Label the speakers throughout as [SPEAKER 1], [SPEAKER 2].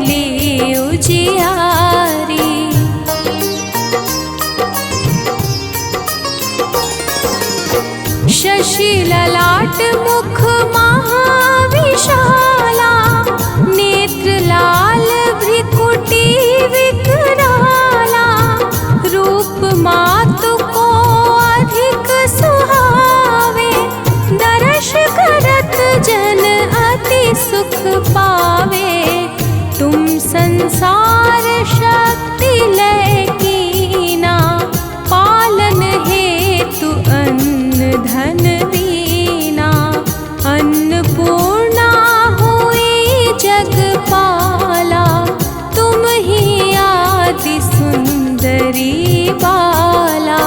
[SPEAKER 1] ली उजियारी। शशि ललाट मुख महाविशाला, नेत्र लाल भ्रिकुटी विकराला। रूप मातु को अधिक सुहावे, दर्श करत जन अति सुख पावे। तुम संसार शक्ति लय कीना, पालन हेतु अन्न धन दीना। अन्नपूर्णा हुई जगपाला, तुम ही आदि सुंदरी बाला।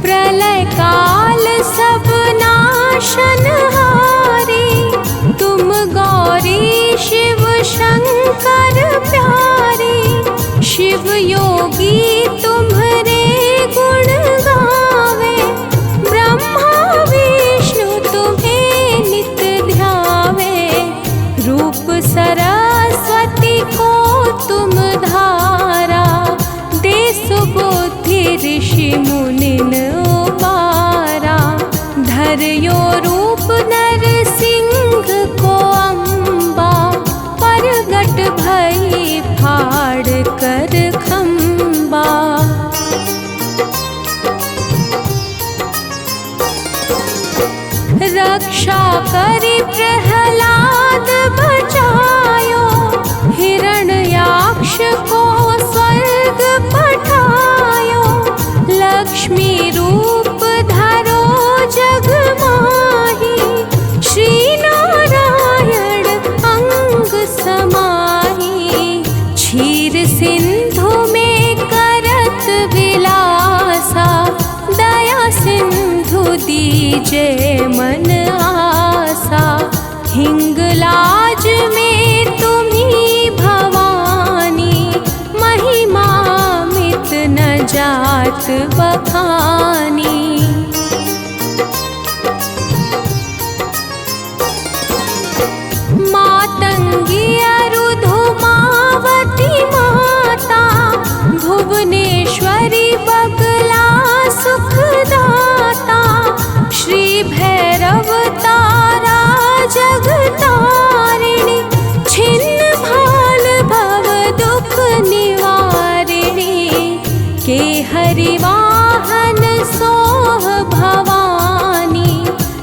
[SPEAKER 1] प्रलय काल सब नाशनहारी, तुम गौरी शिव शंकर प्यारी। शिव योगी तुम्हारे गुण गावे, ब्रह्मा विष्णु तुम्हें नित ध्यावे। रूप सरस्वती को तुम धारा, दे सुबुद्धि ऋषि मुनिन उबारा। धर्यो रूप नरसिंह को अम्बा, परगट भई फाड़ कर खम्बा। रक्षा करी प्रहलाद बचायो, हिरण्याक्ष को स्वर्ग पठायो। लक्ष्मी रूप धरो जग माही, श्री नारायण अंग समाही। क्षीर सिंधु में करत विलासा, दया सिंधु दीजे मन आसा। हिंगलाज में तुम्ही भवानी, महिमा मित न जात बखानी। मातंगी अरुधुमावती माता, भुवनेश्वरी बगला सुखदाता। श्री भैरव तारा जगतारिणी, छिन्न भाल भव दुख निवारिणी। के हरिवाहन सोह भवानी,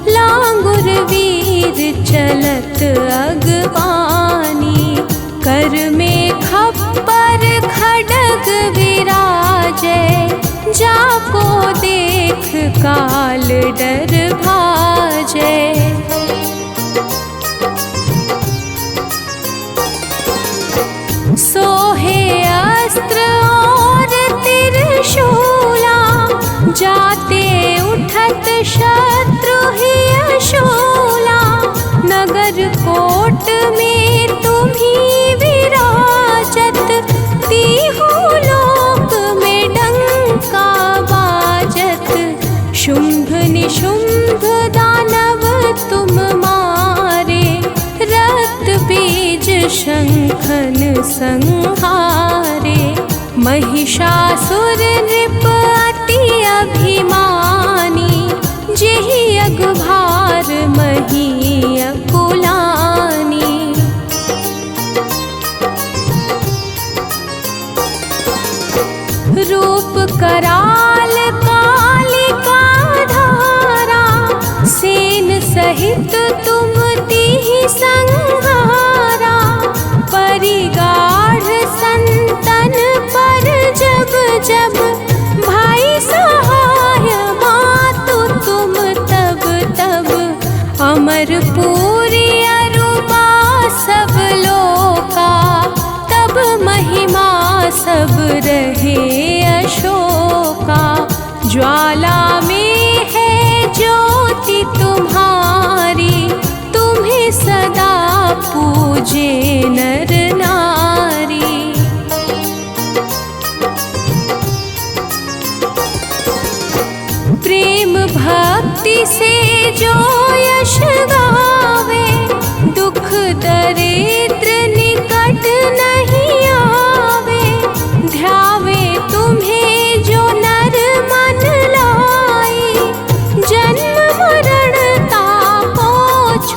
[SPEAKER 1] लांगुर वीर चलत अगवानी। कर में खप्पर खड्ग विराजे, जाको देख काल डर भाजे। सोहे अस्त्र और त्रिशूला, जाते उठत शत्रु ही अशूला। नगर कोट में तुम्ही विराजत, तीहू लोक में डंका बाजत। शुंभ निशुंभ दानव तुम मारे, रक्त बीज शंखन संहारे। महिषासुर नृप अति अभिमानी, जेहि अगभार मही अकुलानी। रूप कराल कालिका धारा, सेन सहित तुम तिहि संहारा। परिगाढ़ संतन पर जब जब, भाई सहाय मातु तुम तब तब। अमरपुरी अरुबा सब लोका, तब महिमा सब रहे अशोका। ज्वाला में है ज्योति तुम्हारी, तुम्हें सदा पूजे नर नारी। प्रेम भक्ति से जो यश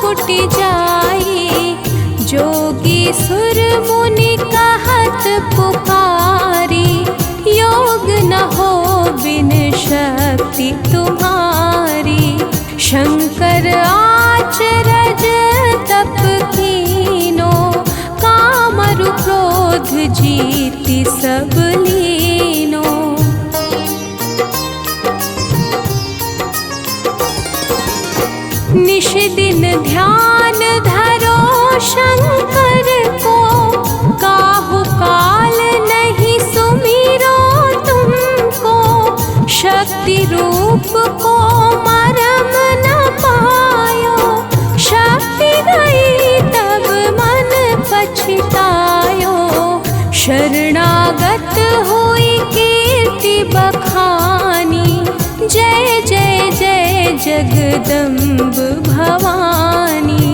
[SPEAKER 1] छुट जाई। जोगी सुर मुनि कहत पुकारी, योग न हो बिन शक्ति तुम्हारी। शंकर आचरज तप कीनो, कामरु क्रोध जीति सब लीनो। निश दिन ध्यान धरो शंकर को, काहु काल नहीं सुमिरो तुमको। शक्ति रूप को मरम न पायो, शक्ति गई तब मन पछतायो। शरणागत हुई कीर्ति बखानी, जय जय जय जगदम्ब भवानी।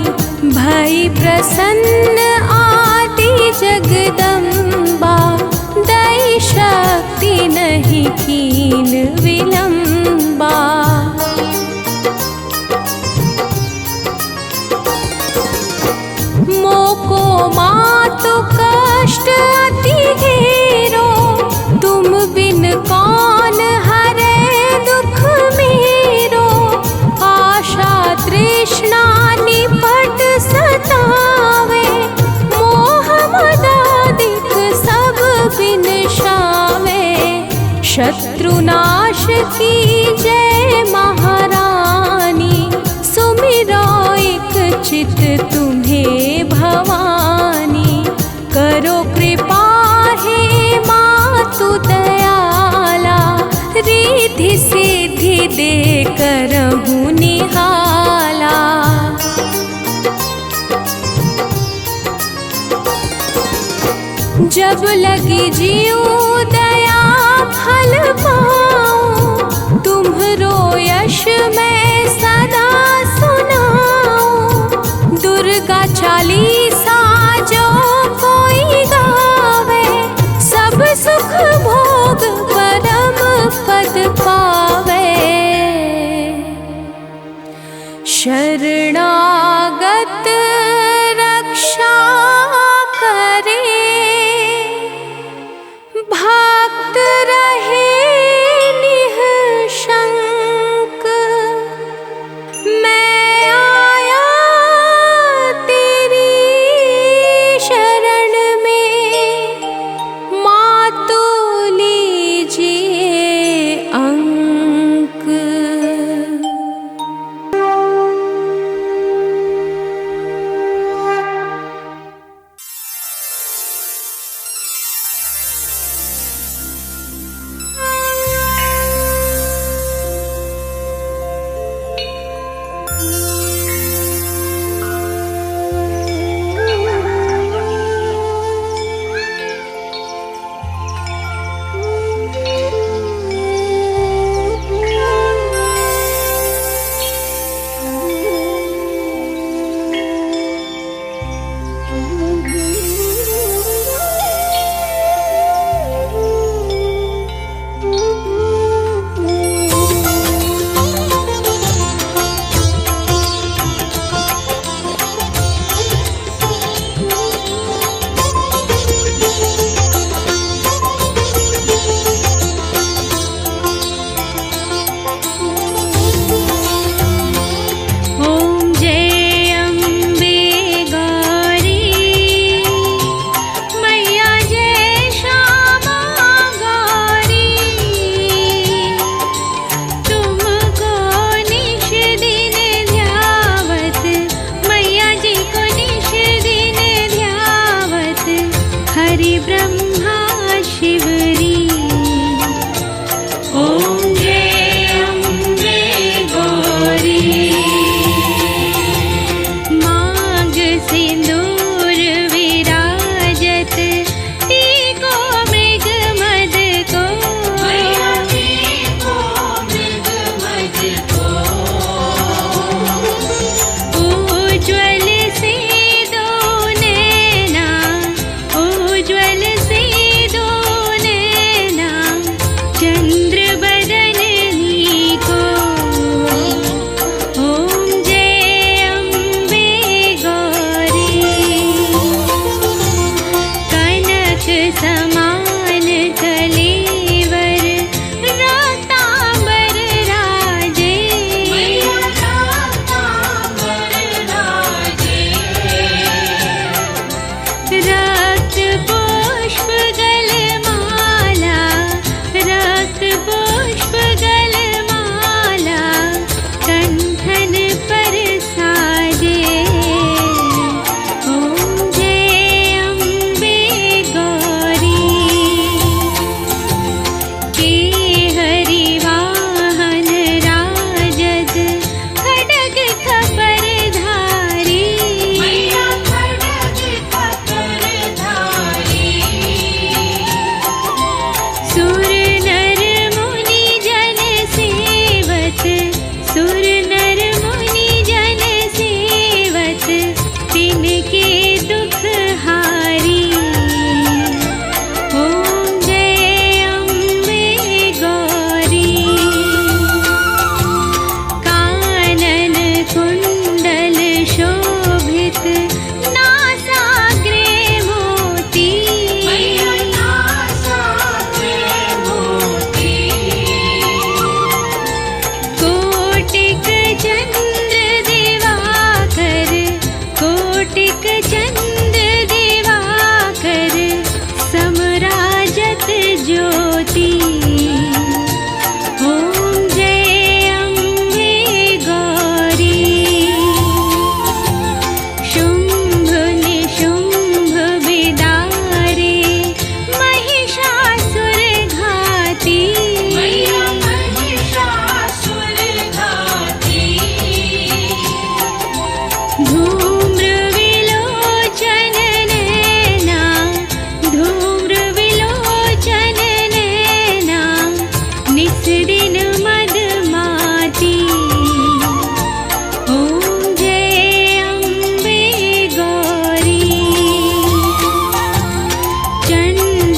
[SPEAKER 1] भई प्रसन्न आदि जगदम्बा, दई शक्ति नहीं कीन विलंबा। मोको मातु कष्ट अति घेरो, तुम बिन कौन हरे दुख मेरो। आशा तृष्णा निपट सतावे, मोह मदादिक सब बिनशावे। शत्रुनाश की जय महारानी, सुमिरो एक चित तुम्हें भवानी। करो कृपा हे मातु दयाला, रिद्धि सिद्धि दे करहूँ निहाला। जब लगी जीव दया फल पाऊं, तुम्हरो यश मैं सदा सुनाऊं। दुर्गा चालीसा जो कोई गावे, सब सुख भोग परम पद पावे। शरणागत रक्षा करे, भक्त रहे निःशंक। मैं आया तेरी धूम्रविलोचन नैना, धूम्रविलोचन नैना, निस दिन मदमाती। ओम जय अम्बे गौरी। चंड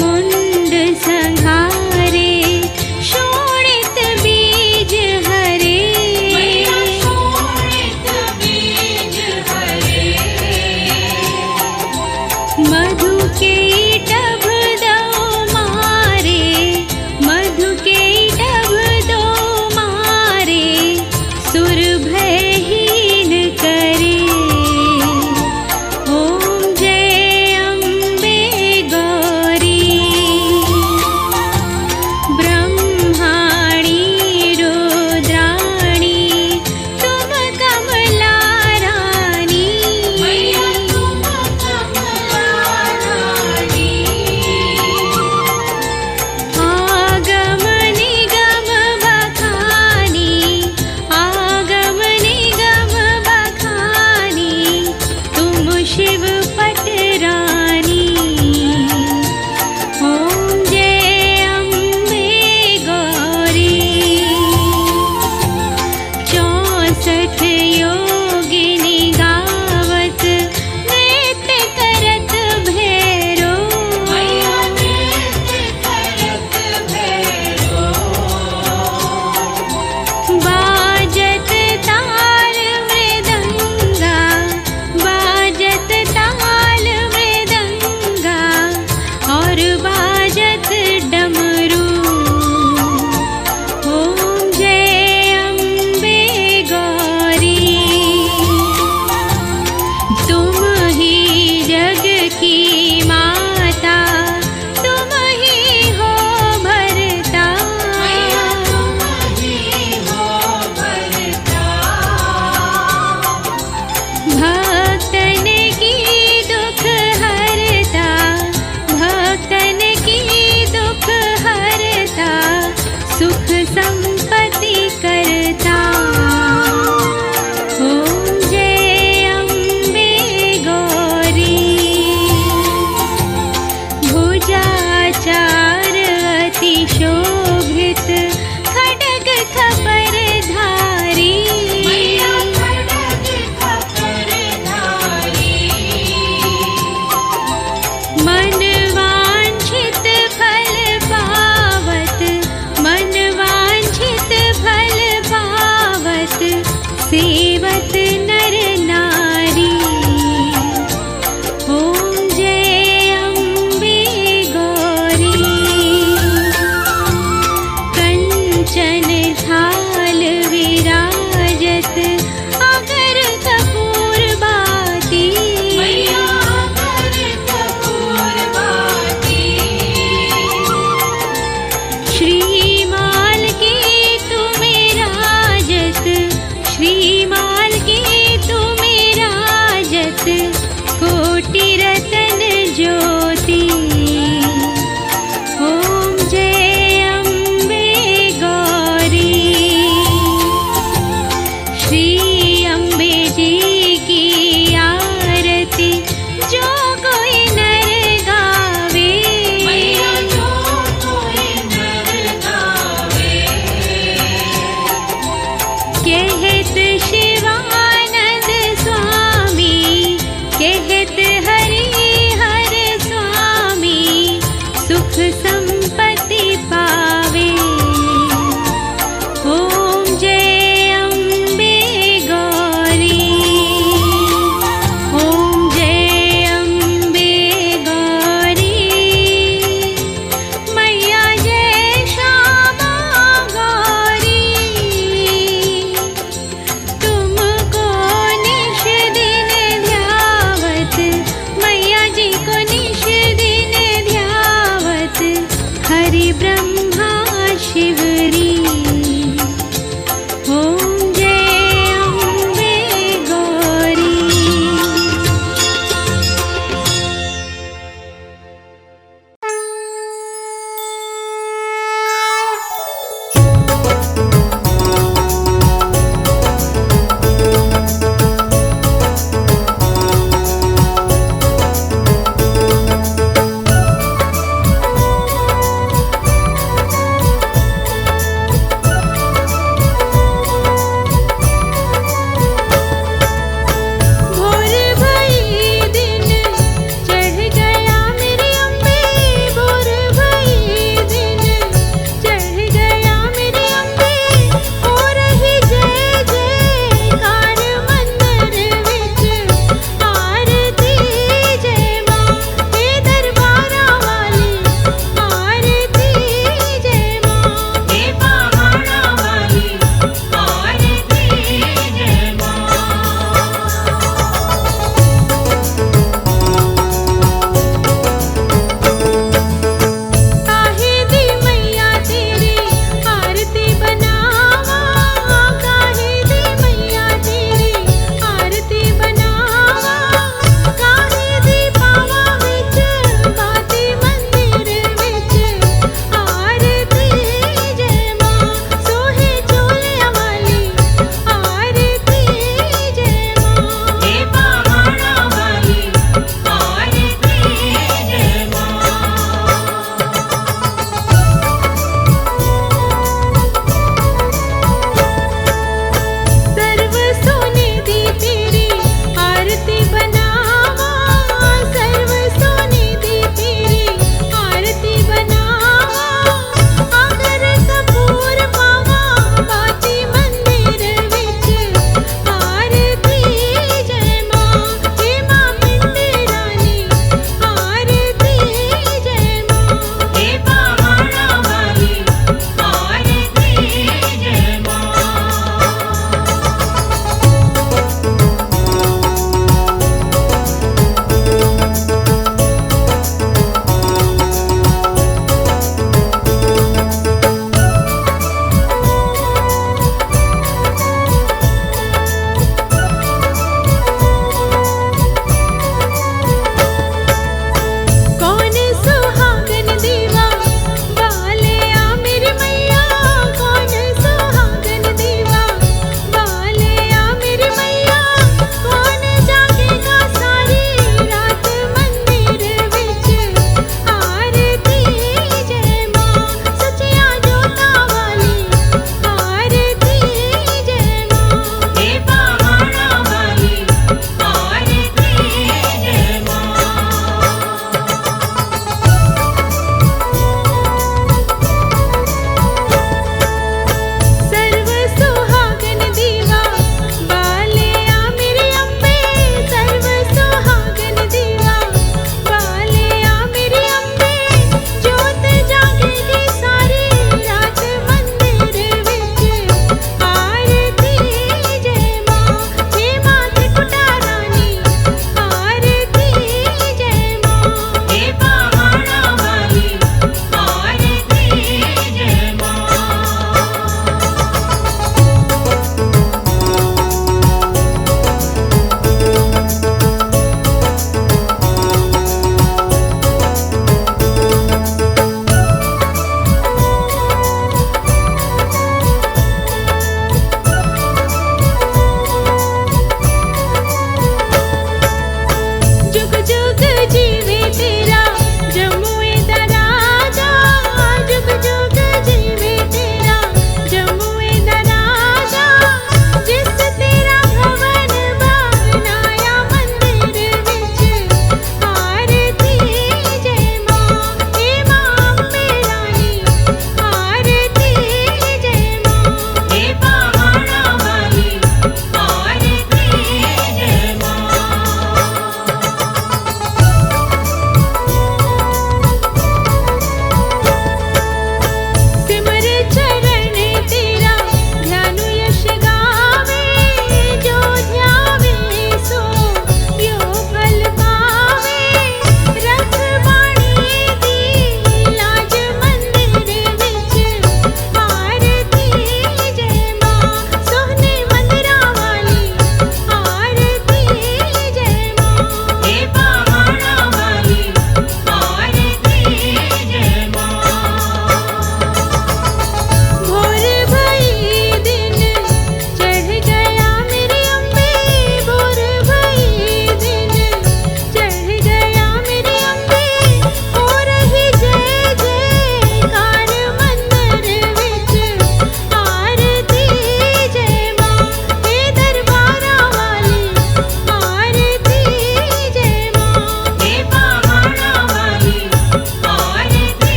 [SPEAKER 1] मुंड संहारे, शोणित बीज हरे। शोणित बीज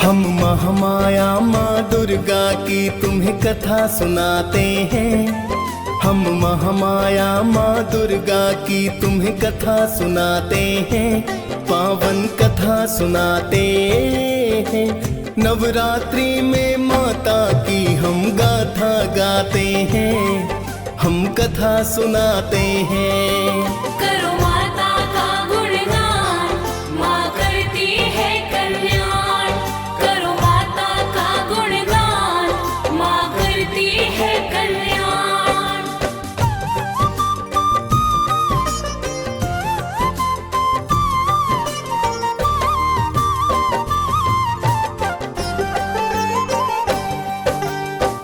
[SPEAKER 2] हम महामाया माँ दुर्गा की तुम्हें कथा सुनाते हैं। हम महामाया माँ दुर्गा की तुम्हें कथा सुनाते हैं। पावन कथा सुनाते हैं। नवरात्रि में माता की हम गाथा गाते हैं। हम कथा सुनाते हैं।
[SPEAKER 1] करो माता का गुणगान, माँ करती है कल्याण। करो माता का गुणगान, माँ करती है कल्याण।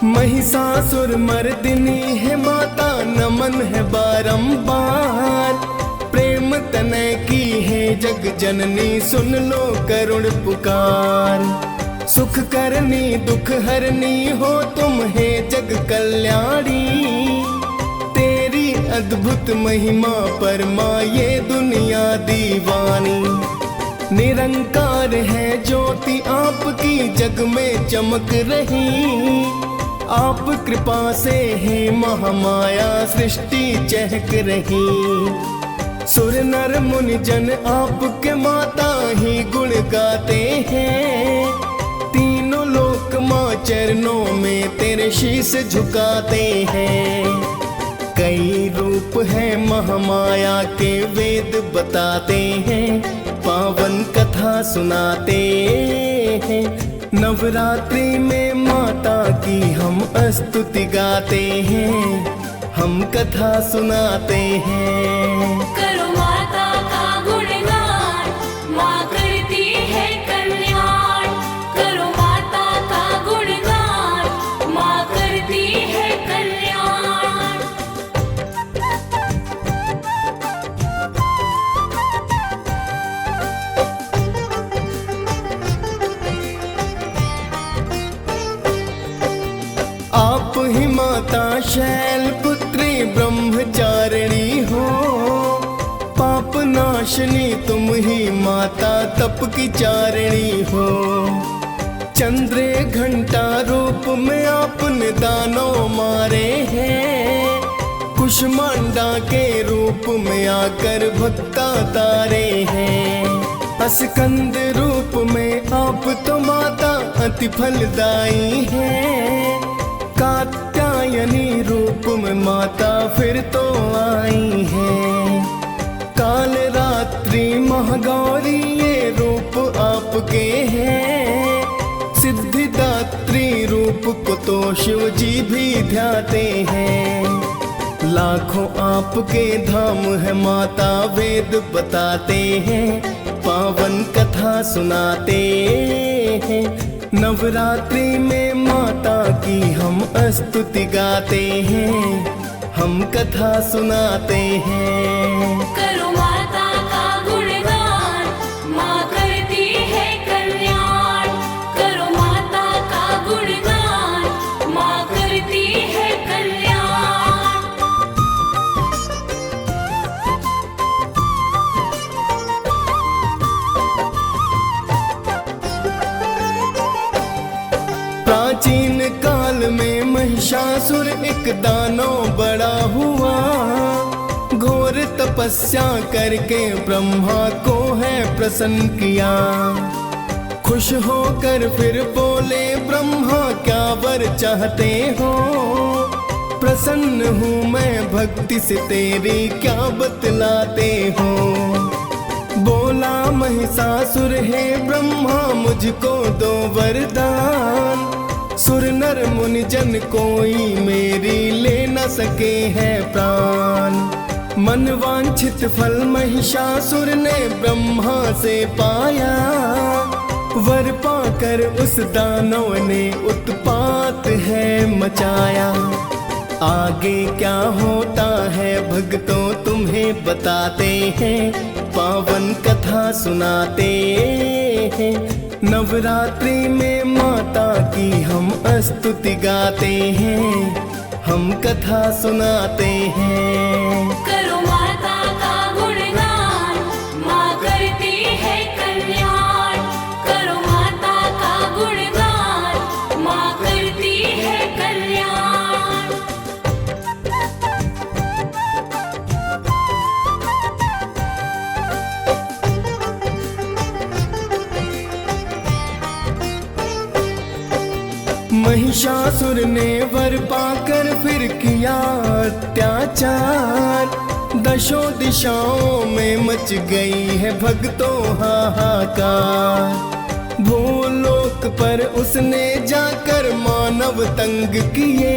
[SPEAKER 2] महिषासुर मर्दिनी है माता, नमन है बारंबार। प्रेम तनय की है जग जननी, सुन लो करुण पुकार। सुख करनी दुख हरनी हो तुम है जग कल्याणी। तेरी अद्भुत महिमा पर माँ ये दुनिया दीवानी। निरंकार है ज्योति आपकी जग में चमक रही। आप कृपा से है महामाया सृष्टि चहक रही। सुर नर मुनि जन आपके माता ही गुण गाते हैं। तीनों लोक माँ चरणों में तेरे शीश झुकाते हैं। कई रूप है महामाया के वेद बताते हैं। पावन कथा सुनाते हैं। नवरात्रि में माता की हम स्तुति गाते हैं। हम कथा सुनाते हैं।
[SPEAKER 1] करो माता का गुणगान, माँ करती है कल्याण। करो माता का गुणगान, माँ करती है कल्याण।
[SPEAKER 2] आप ही माता शैल पुत्री ब्रह्मचारिणी हो। पाप नाशनी तुम ही माता तप की चारिणी हो। चंद्रे घंटा रूप में आपने दानों मारे हैं। कुष्मांडा के रूप में आकर भक्ता तारे हैं। स्कंद रूप में आप तो माता अति फलदायी है। कात्यायनी रूप में माता फिर तो आई है। काल रात्रि महागौरी ये रूप आपके हैं। सिद्धिदात्री रूप को तो शिव जी भी ध्याते हैं। लाखों आपके धाम है माता वेद बताते हैं। पावन कथा सुनाते हैं। नवरात्रि में माता की हम स्तुति गाते हैं। हम कथा सुनाते हैं।
[SPEAKER 1] करो माता का गुणगान, माँ करती है कल्याण। करो माता का गुणगान, माँ करती है कल्याण।
[SPEAKER 2] प्राचीन काल में महिषासुर एक दानव बड़ा हुआ। घोर तपस्या करके ब्रह्मा को है प्रसन्न किया। खुश होकर फिर बोले ब्रह्मा क्या वर चाहते हो। प्रसन्न हूँ मैं भक्ति से तेरी क्या बतलाते हो। बोला महिषासुर है ब्रह्मा मुझको दो वरदान। सुर नर मुनि जन कोई मेरी ले न सके है प्राण। मन वांछित फल महिषासुर ने ब्रह्मा से पाया। वर पाकर उस दानव ने उत्पात है मचाया। आगे क्या होता है भक्तों तुम्हें बताते हैं। पावन कथा सुनाते हैं। नवरात्रि में माता की हम स्तुति गाते हैं। हम कथा सुनाते हैं।
[SPEAKER 1] करो माता का गुणगान, माँ करती है कल्याण। करो माता का
[SPEAKER 2] महिषासुर ने वर पाकर फिर किया अत्याचार, दशों दिशाओं में मच गई है भक्तों हाहाकार। भूलोक पर उसने जाकर मानव तंग किए,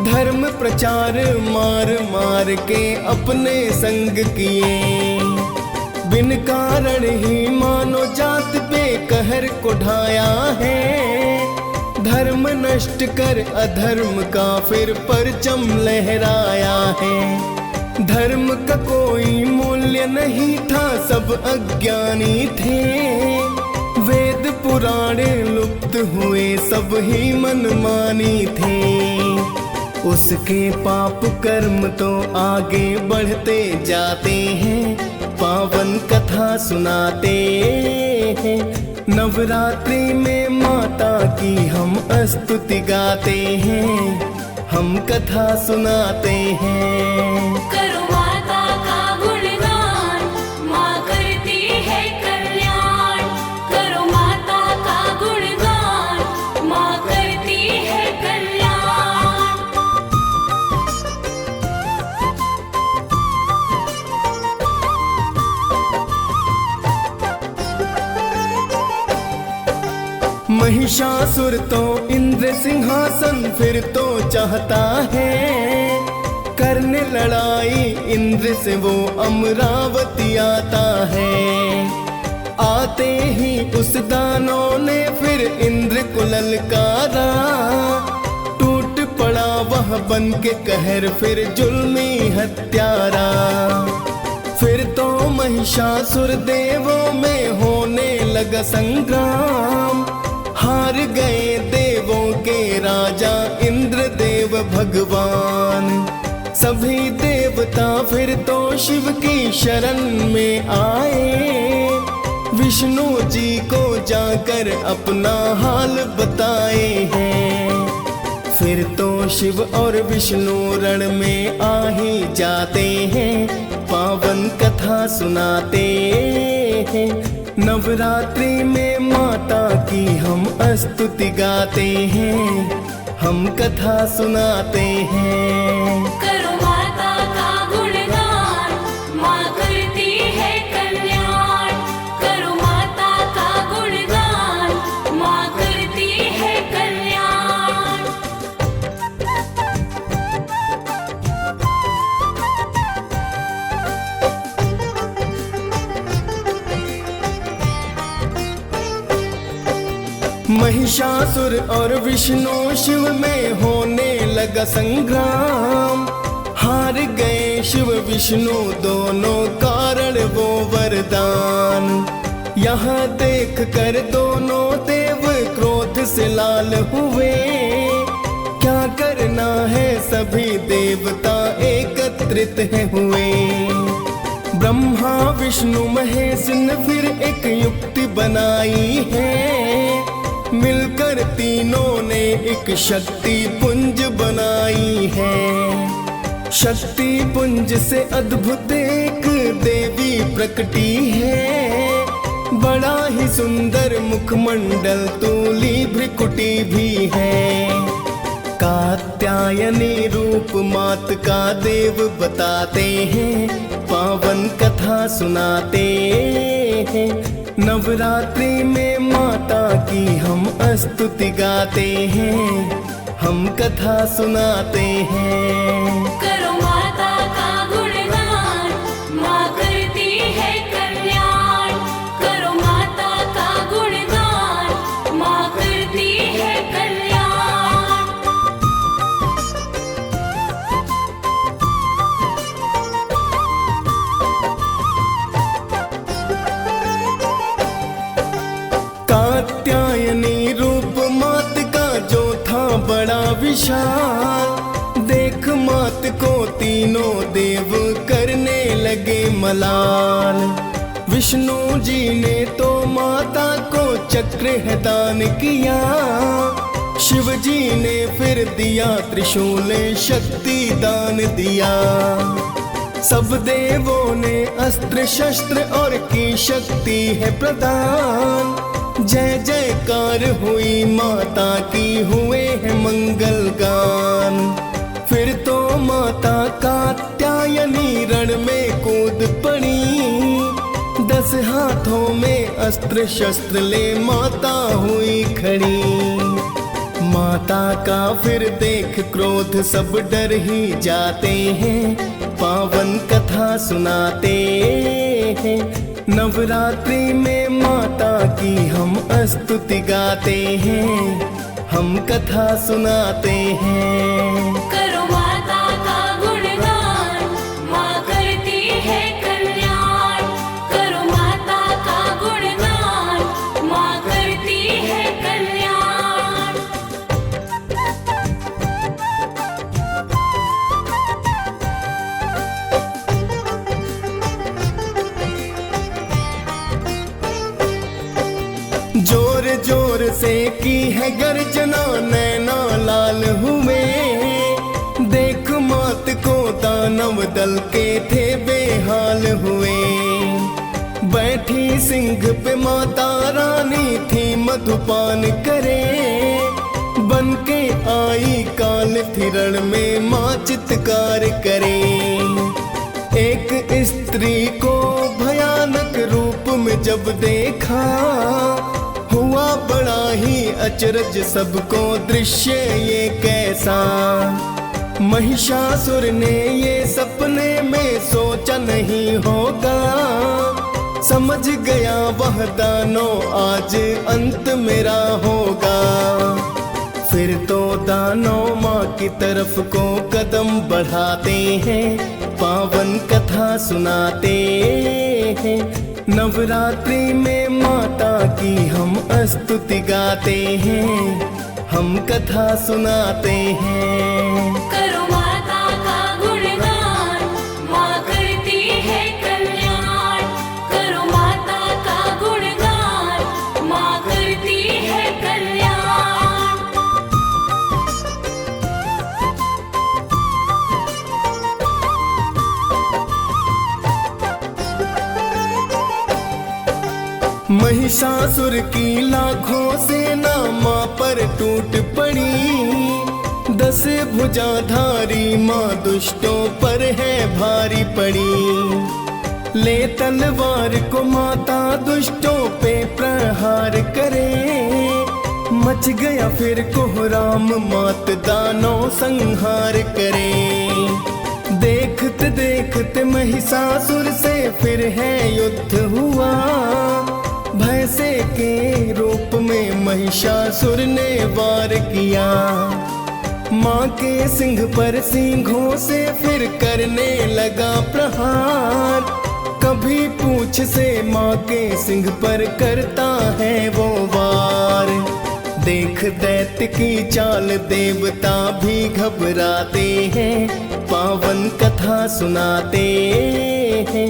[SPEAKER 2] धर्म प्रचार मार मार के अपने संग किए। बिन कारण ही मानो जात पे कहर को ढाया है, धर्म नष्ट कर अधर्म का फिर परचम लहराया है। धर्म का कोई मूल्य नहीं था, सब अज्ञानी थे, वेद पुराण लुप्त हुए सब ही मनमानी थे। उसके पाप कर्म तो आगे बढ़ते जाते हैं, पावन कथा सुनाते हैं। नवरात्रि में माता की हम स्तुति गाते हैं, हम कथा सुनाते हैं।
[SPEAKER 1] करो माता का गुणगान, माँ करती है कल्याण। करो माता का गुणगान, माँ करती है कल्याण।
[SPEAKER 2] महिषासुर तो इंद्र सिंहासन फिर तो चाहता है, करने लड़ाई इंद्र से वो अमरावती आता है। आते ही उस दानव ने फिर इंद्र को ललकारा, टूट पड़ा वह बन के कहर फिर जुल्मी हत्यारा। फिर तो महिषासुर देवों में होने लगा संग्राम, हार गए देवों के राजा इंद्र देव भगवान। सभी देवता फिर तो शिव की शरण में आए, विष्णु जी को जाकर अपना हाल बताए हैं। फिर तो शिव और विष्णु रण में आ ही जाते हैं, पावन कथा सुनाते हैं। नवरात्रि में माता की हम स्तुति गाते हैं, हम कथा सुनाते हैं।
[SPEAKER 1] करो माता का गुणगान, माँ करती है कल्याण। करो माता का गुणगान, माँ करती है कल्याण।
[SPEAKER 2] महिषासुर और विष्णु शिव में होने लगा संग्राम, हार गए शिव विष्णु दोनों कारण वो वरदान। यहाँ देख कर दोनों देव क्रोध से लाल हुए, क्या करना है सभी देवता एकत्रित है हुए। ब्रह्मा विष्णु महेश ने फिर एक युक्ति बनाई है, मिलकर तीनों ने एक शक्ति पुंज बनाई है। शक्ति पुंज से अद्भुत एक देवी प्रकटी है, बड़ा ही सुंदर मुखमंडल तूली भ्रिकुटी भी है। कात्यायनी रूप मात का देव बताते हैं, पावन कथा सुनाते हैं। नवरात्रि में माता की हम स्तुति गाते हैं, हम कथा सुनाते हैं।
[SPEAKER 1] करो माता का गुणगान, माँ करती है कल्याण। करो माता का गुणगान, माँ करती है कल्याण।
[SPEAKER 2] कात्यायनी रूप मात का जो था बड़ा विशाल, देख मात को तीनों देव करने लगे मलाल। विष्णु जी ने तो माता को चक्र है दान किया, शिव जी ने फिर दिया त्रिशूल शक्ति दान दिया। सब देवों ने अस्त्र शस्त्र और की शक्ति है प्रदान, जय जयकार हुई माता की, हुए हैं मंगल गान। फिर तो माता कात्यायनी रण में कूद पड़ी, 10 हाथों में अस्त्र शस्त्र ले माता हुई खड़ी। माता का फिर देख क्रोध सब डर ही जाते हैं, पावन कथा सुनाते हैं। नवरात्रि में माता की हम स्तुति गाते हैं, हम कथा सुनाते हैं।
[SPEAKER 1] करो माता का गुणगान, माँ करती है कल्याण। करो माता का गुणगान, माँ करती है कल्याण।
[SPEAKER 2] जोर जोर से की है गर्जना, नैना लाल हुए। देख मात को दानव दल के थे बेहाल हुए। बैठी सिंह पे माता रानी थी, मधुपान करे। बन के आई काल थिरण में माँ चित्कार करे। एक स्त्री को भयानक रूप में जब देखा, हुआ बड़ा ही अचरज सबको दृश्य ये कैसा। महिषासुर ने ये सपने में सोचा नहीं होगा, समझ गया वह दानव आज अंत मेरा होगा। फिर तो दानव माँ की तरफ को कदम बढ़ाते हैं, पावन कथा सुनाते हैं। नवरात्रि में माता की हम स्तुति गाते हैं, हम कथा सुनाते हैं।
[SPEAKER 1] करो माता का गुणगान, माँ करती है कल्याण। करो माता का गुणगान, माँ करती है कल्याण।
[SPEAKER 2] महिषासुर की लाखों सेना माँ पर टूट पड़ी। 10 भुजाधारी माँ दुष्टों पर है भारी पड़ी। ले तलवार को माता दुष्टों पे प्रहार करे। मच गया फिर कोहराम, मात दानव संहार करे। देखते देखते महिषासुर से फिर है युद्ध हुआ। भैंसे के रूप में महिषासुर ने वार किया। माँ के सिंह पर सिंहों से फिर करने लगा प्रहार। कभी पूंछ से माँ के सिंह पर करता है वो वार। देख दैत्य की चाल देवता भी घबराते हैं, पावन कथा सुनाते हैं।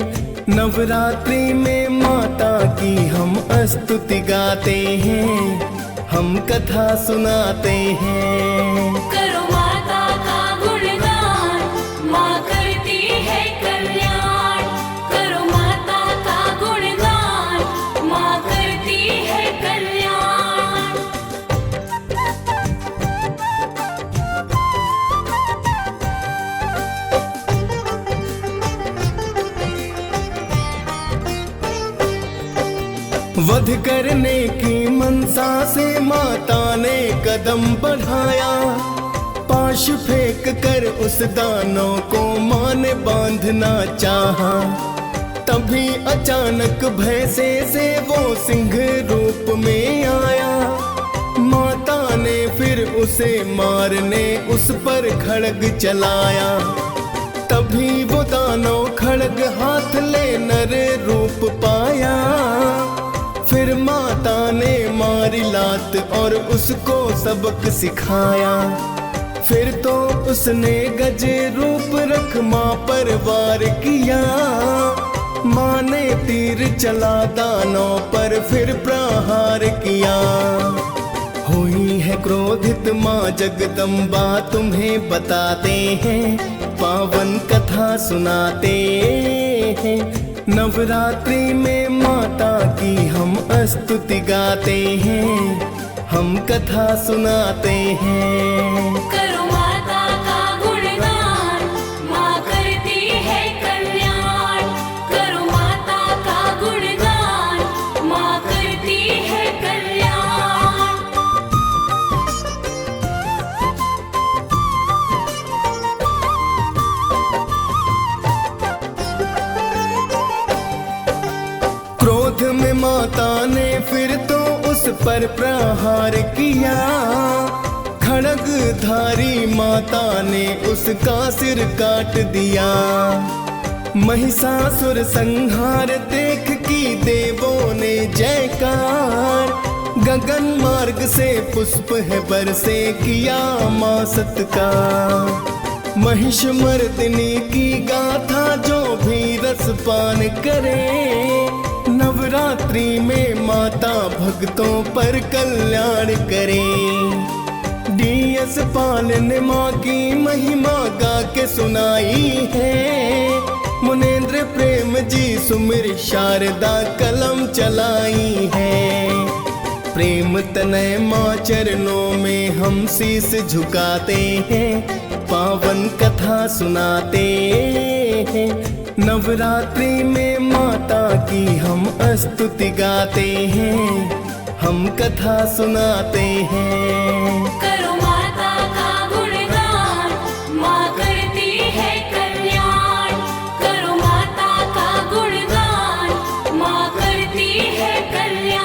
[SPEAKER 2] नवरात्रि में माता की हम स्तुति गाते हैं, हम कथा सुनाते हैं।
[SPEAKER 1] करो माता का गुणगान, माँ करती है कल्याण। करो माता का गुणगान, माँ करती है कल्याण।
[SPEAKER 2] वध करने की मनसा से माता ने कदम बढ़ाया। पाश फेंक कर उस दानव को माँ ने बांधना चाहा। तभी अचानक भैंसे से वो सिंह रूप में आया। माता ने फिर उसे मारने उस पर खड्ग चलाया। तभी वो दानव खड्ग हाथ ले नर रूप पाया। फिर माता ने मारी लात और उसको सबक सिखाया। फिर तो उसने गज रूप रख माँ पर वार किया। माँ ने तीर चला दानव पर फिर प्रहार किया। हुई है क्रोधित माँ जगदम्बा, तुम्हें बताते हैं, पावन कथा सुनाते हैं। नवरात्रि में माता की हम स्तुति गाते हैं, हम कथा सुनाते हैं।
[SPEAKER 1] करो माता का गुणगान, माँ करती है कल्याण। करो माता का गुणगान, माँ करती है कल्याण।
[SPEAKER 2] क्रोध में माता ने फिर तो उस पर प्रहार किया, खड्गधारी माता ने उसका सिर काट दिया। महिषासुर संहार देख की देवों ने जयकार, गगन मार्ग से पुष्प है बरसे किया माँ सत्कार। महिषमर्दिनी की गाथा जो भी रसपान करे, नवरात्रि में माता भक्तों पर कल्याण करे। DS पाल ने माँ की महिमा गा के सुनाई है, मुनेंद्र प्रेम जी सुमिर शारदा कलम चलाई है। प्रेम तनय माँ चरणों में हम शीस झुकाते हैं, पावन कथा सुनाते हैं। नवरात्रि में माता की हम स्तुति गाते हैं, हम कथा सुनाते हैं।
[SPEAKER 1] करो माता का गुणगान, माँ करती है कल्याण। करो माता का गुणगान, माँ करती है कल्याण।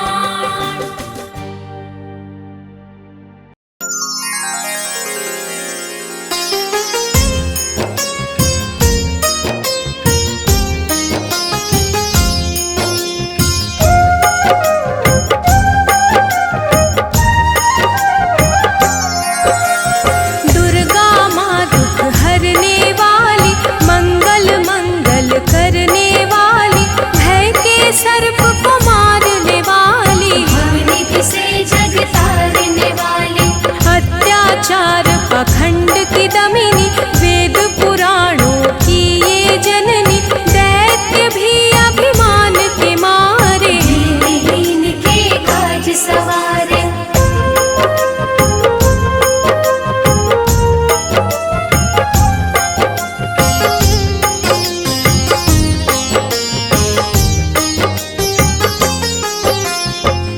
[SPEAKER 3] दुर्गा माँ दुख हरने वाली, मंगल मंगल करने वाली, भय के सर्प को मारने वाली,
[SPEAKER 1] भवनिधि से जग तारने वाली,
[SPEAKER 3] अत्याचार पाखंड की दमिनी, वेद पुराणों की ये जननी, दैत्य भी अभिमान के मारे,
[SPEAKER 1] दीनहीन के काज सवारे।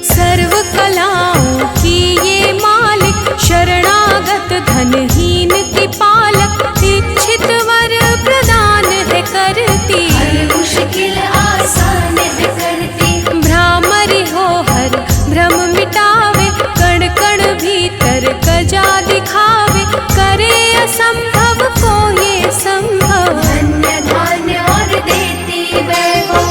[SPEAKER 3] सर्व कलाओं की ये मालिक, शरणागत धनहीन की पालक, इच्छित वर प्रदान है करती,
[SPEAKER 1] हर मुश्किल आसान है करती।
[SPEAKER 3] भ्रामरी हो हर भ्रम मिटावे, कण कण भीतर कजा दिखावे, करे असंभव को ये संभव,
[SPEAKER 1] धन्य धान्य और देती वैभव।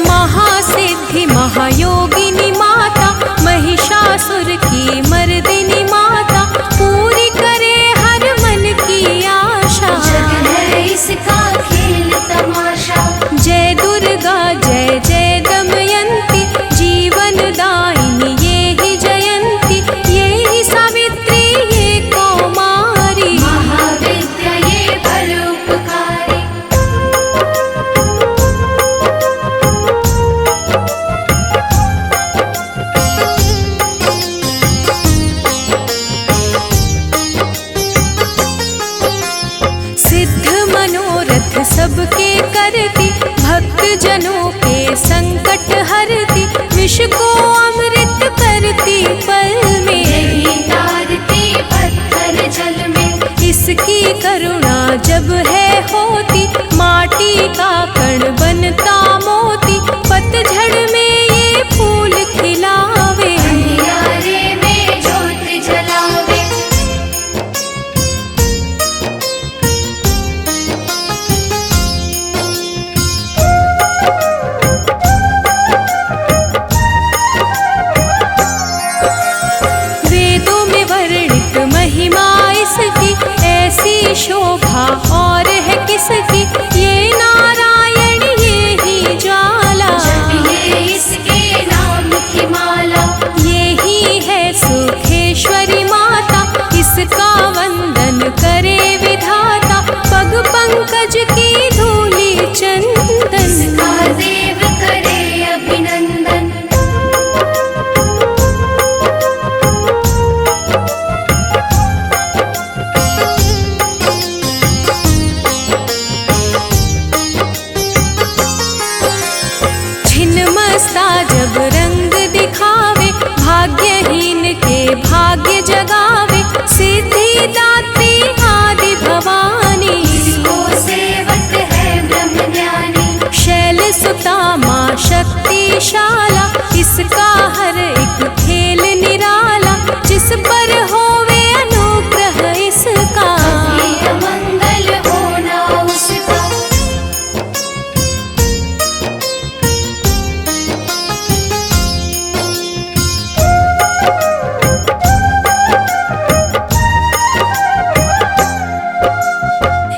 [SPEAKER 3] महासिद्धि महायोगिनी माता, महिषासुर की मर्दिनी माता, पूरी करे हर मन की आशा।
[SPEAKER 1] जग है इसका खेल तमाशा।
[SPEAKER 3] जय दुर्गा जय जय दमयंती, जीवन दायिनी ये ही जयंती, ये ही सावित्री ये कौमारी,
[SPEAKER 1] महाविद्या ये परोपकारी।
[SPEAKER 3] सिद्ध मनोरथ सबके करती, भक्त जनों के संकट हरती, विष को अमृत करती पल में,
[SPEAKER 1] यही तारती पत्थर जल में।
[SPEAKER 3] इसकी करुणा जब है होती, माटी का कण बनता मोती, पतझड़ में ये फूल खिलावे,
[SPEAKER 1] अंधियारे में ज्योत जलावे।
[SPEAKER 3] शाला, इसका हर एक खेल निराला, जिस पर होवे अनुग्रह इसका,
[SPEAKER 1] ये मंगल होना उसका।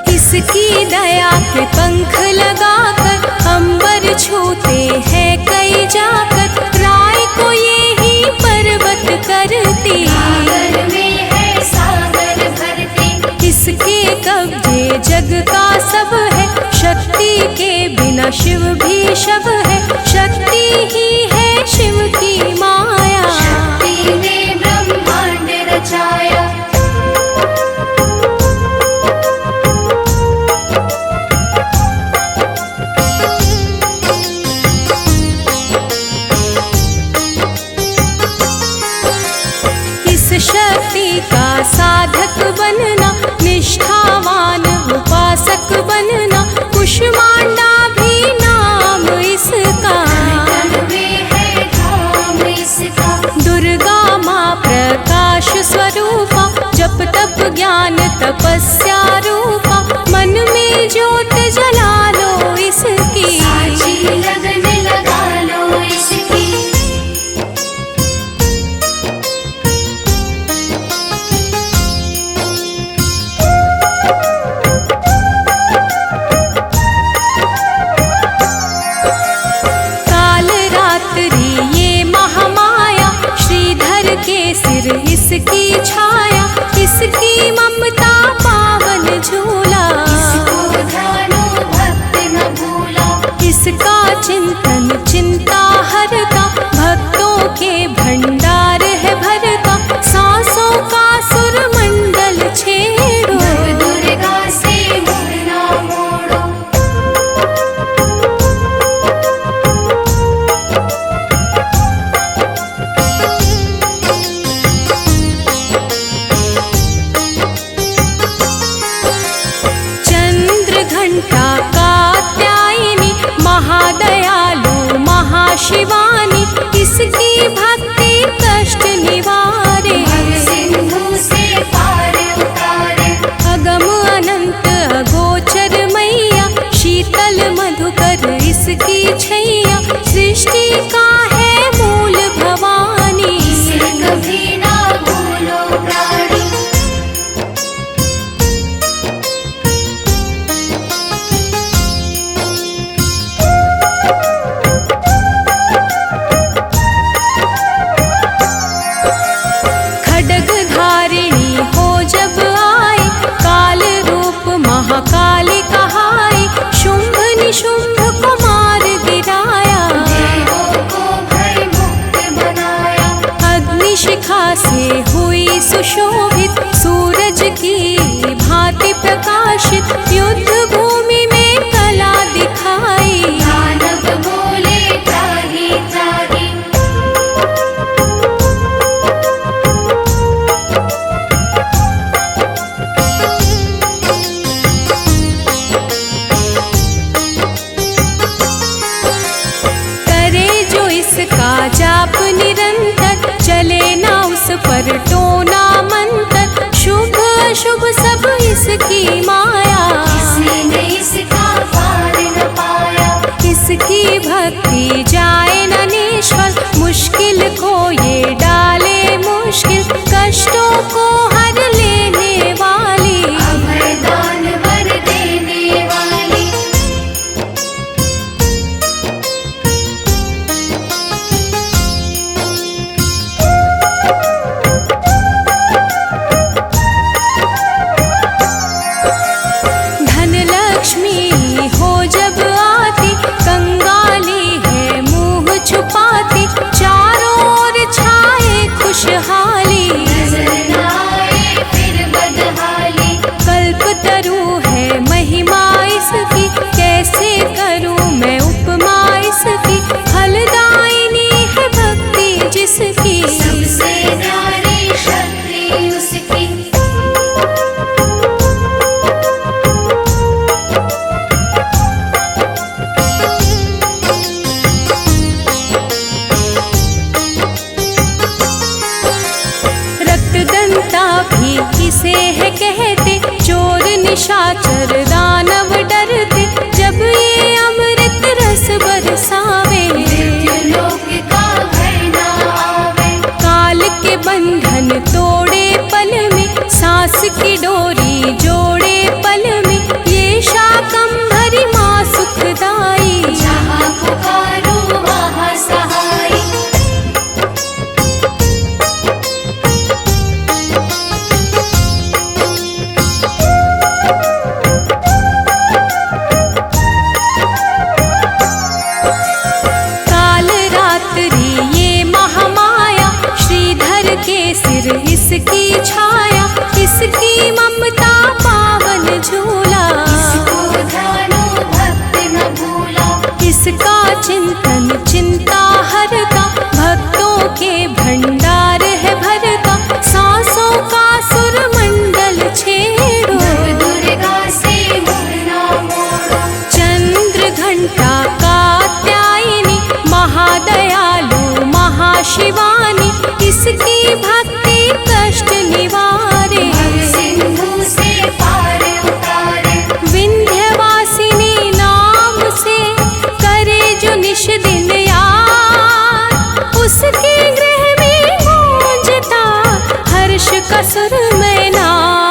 [SPEAKER 3] इसकी दया के पंख लगाकर अंबर छूते हैं कई जाकर, राय को ये ही पर्वत करती,
[SPEAKER 1] सागर में है सागर भरती।
[SPEAKER 3] इसके कब्जे जग का सब है, शक्ति के बिना शिव भी शव है, शक्ति ही है शिव की माया,
[SPEAKER 1] शक्ति ने ब्रह्मांड रचाया।
[SPEAKER 3] इस शक्ति का साधक बनना, निष्ठावान उपासक बनना, कुष्मांडा भी नाम इसका,
[SPEAKER 1] तन में है धाम इसका।
[SPEAKER 3] दुर्गा माँ प्रकाश स्वरूपा, जप तप ज्ञान तपस्या रूपा, मन में ज्योत जला लो इसकी,
[SPEAKER 1] साची लगन लगा लो इसकी।
[SPEAKER 3] काल रात्रि ये महामाया, श्रीधर के सिर इसकी छाया, इसकी ममता पावन झूला,
[SPEAKER 1] इसको ध्यानो भक्त न भूला।
[SPEAKER 3] इसका चिंतन चिंता हरता, भक्तों के भंडार है भरता, सांसों का सुर मंडल छेड़ो,
[SPEAKER 1] नव दुर्गा से मुड़ ना मोड़ो।
[SPEAKER 3] चंद्र घंटा कात्यायनी, महादयालु महाशिवानी, इसकी भक्ति कष्ट निवारे,
[SPEAKER 1] सिंधु से पार उतारे।
[SPEAKER 3] अगम अनंत अगोचर मैया, शीतल मधुकर इसकी छैया, सृष्टि का है मूल भवानी,
[SPEAKER 1] इसे कभी ना भूलो प्राणी।
[SPEAKER 3] खड्ग धारिणी हो जब आए, काल रूप महाकाली कहाई, शुंभ निशुंभ को मार गिराया,
[SPEAKER 1] देवों को भय मुक्त बनाया।
[SPEAKER 3] अग्निशिखा से हुई सुशोभित, सूरज की भांति प्रकाशित, युद्ध भूमि में कला दिखाई,
[SPEAKER 1] दानव बोले त्राहि त्राहि।
[SPEAKER 3] करे जो इसका जाप निरंतर, चले ना उस पर टोना मंतर, शुभ अशुभ सब इसकी माया,
[SPEAKER 1] किसी ने इसका पार न पाया।
[SPEAKER 3] इसकी भक्ति जाए न निष्फल, मुश्किल को ये डाले मुश्किल, कष्टों को हर लेने वाली,
[SPEAKER 1] अभय दान वर देने वाली।
[SPEAKER 3] भी किसे है कहते, चोर निशाचर दानव डरते, जब ये अमृत रस बरसावे।
[SPEAKER 1] मृत्युलोक का भय न आवे,
[SPEAKER 3] काल के बंधन तोड़े पल में, सांस की डोरी जोड़े पल में, ये शाकंभरी माँ सुखदाई।
[SPEAKER 1] जहाँ पुकारो वहाँ सहाय।
[SPEAKER 3] काल रात्रि ये महामाया, श्रीधर के सिर इसकी छाया, इसकी ममता पावन झूला।
[SPEAKER 1] इसको ध्यानो भक्त न भूला,
[SPEAKER 3] इसका चिंतन चिंता हरता, भक्तों के भंडार है भरता, सांसों का सुर मंडल छेड़ो।
[SPEAKER 1] नव दुर्गा से मुड़ न मोड़ो,
[SPEAKER 3] चंद्र घंटा कात्यायनी, महादयालु महाशिवानी, इसकी भक्ति कष्ट निवारे।
[SPEAKER 1] भव सिंधु से पार उतारे,
[SPEAKER 3] विंध्यवासिनी नाम से करे जो निश दिन याद, उसके गृह में गूंजता हर्ष का सुर में नाद।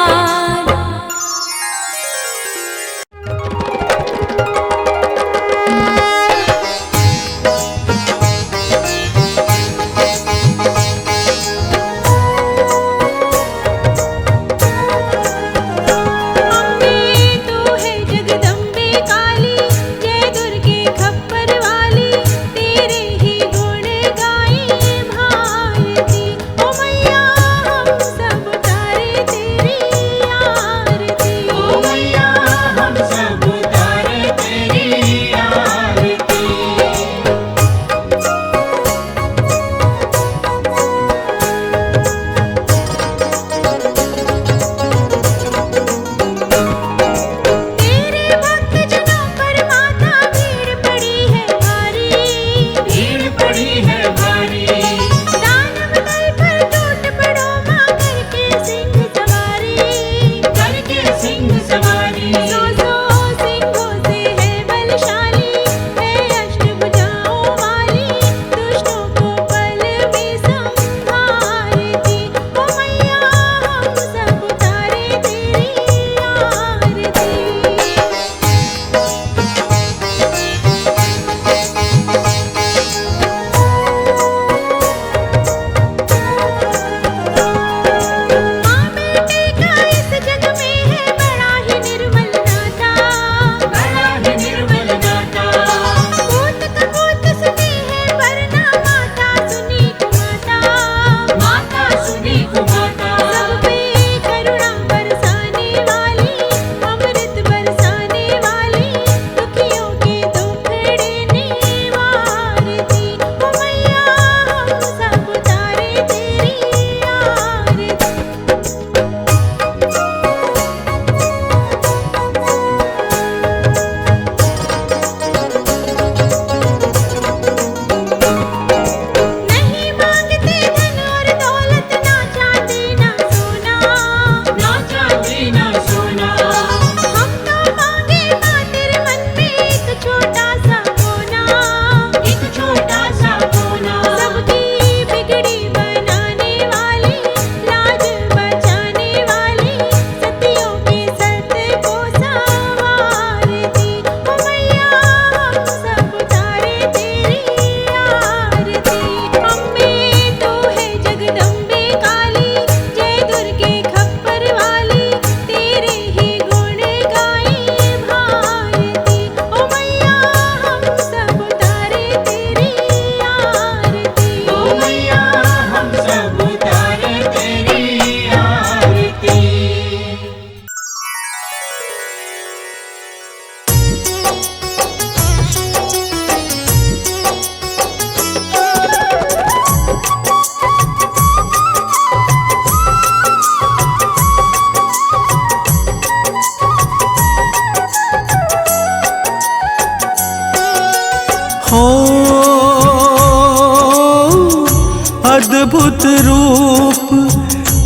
[SPEAKER 4] अद्भुत रूप